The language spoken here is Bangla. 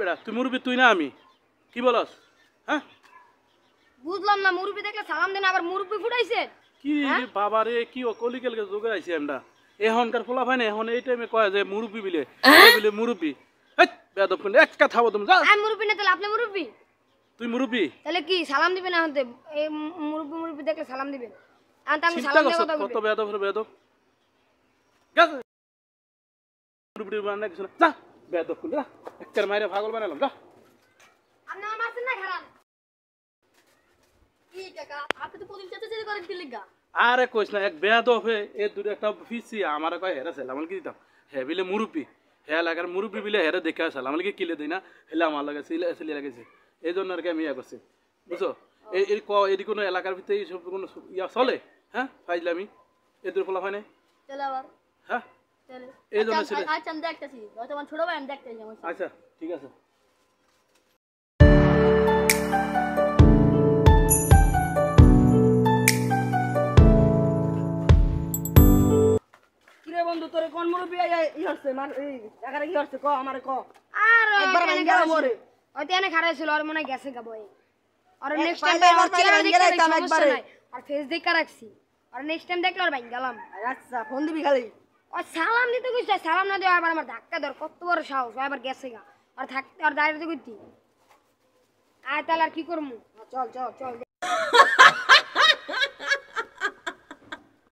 বেড়া তুই মুরব্বি তুই না আমি কি বলস হ্যাঁ বুঝলাম না মুরব্বি দেখলে সালাম দেন আবার মুরব্বি ফুটাইছে কি বাবা রে কি কলিকালকে যোগে আইছি আমরা এখনকার ফলা ভাই না এখন এই টাইমে কয় যে মুরব্বি বিলে বলে মুরব্বি এই বেয়াদব কোন এক কথা বল তুমি যা আমি মুরব্বি না তাহলে আপনি মুরব্বি তুই মুরব্বি তাহলে কি সালাম দিবেন না হতে এই মুরব্বি দেখলে সালাম দিবেন আর আমি সালাম দেব কথা কত বেয়াদব বেয়াদব গাছ মুরব্বি বানানে কিছু যা বেয়াদব কোন যা একটা মাইরে পাগল বানালাম যা আপনি আমার মারছেন না খারাপ কি কাকা আপনি তো প্রতিদিন চেঁচাচেঁচি করেন কি লিগা আরে কইস না এক বেয়াদব হে এ দূরে একটা ফিসি আমার কয় হেরা সালাম কি দিতাম হে বিলে মুরব্বি হে লাগার মুরব্বি বিলে হেরা দেখে সালাম কি কিলে দেই না হেলা আমার লাগে সিলে লাগেছে এই জন্য আর কি আমি ইয়া করছি বুঝছো এই এদি কোনো এলাকার ভিতরে এই সব কোনো ইয়া চলে হ্যাঁ ফাইজলামি এ দূর ফলা হয় না চলে আবার হ্যাঁ চলে এই জন্য ছিল আচ্ছা আমি দেখতেছি হয়তো আমার ছোট ভাই আমি দেখতেছি আচ্ছা ঠিক আছে বন্ধু তোরে কোন মুরব্বি ই হচ্ছে মার এই জায়গাটা কি হচ্ছে ক আমারে ক আর একবার ভাঙ্গা মরে ওইতে এনে খাড়া ছিল আর মনে গেছে গাবো আর নেক্সট টাইম টাইম আর চেহারা ভাঙ্গা রাখতাম একবারে আর ফেস দেখা রাখছি আর নেক্সট টাইম দেখলে আর ভাঙ্গালাম আচ্ছা ফোন দিবি খালি ও সালাম দিতে কইছ সালাম না দেও আবার আমার ধাক্কা ধর কত বড় সাহস আবার গেছে গা আর থাকতে আর দাঁড়াতে কইতি আয় তাহলে আর কি করমু চল চল চল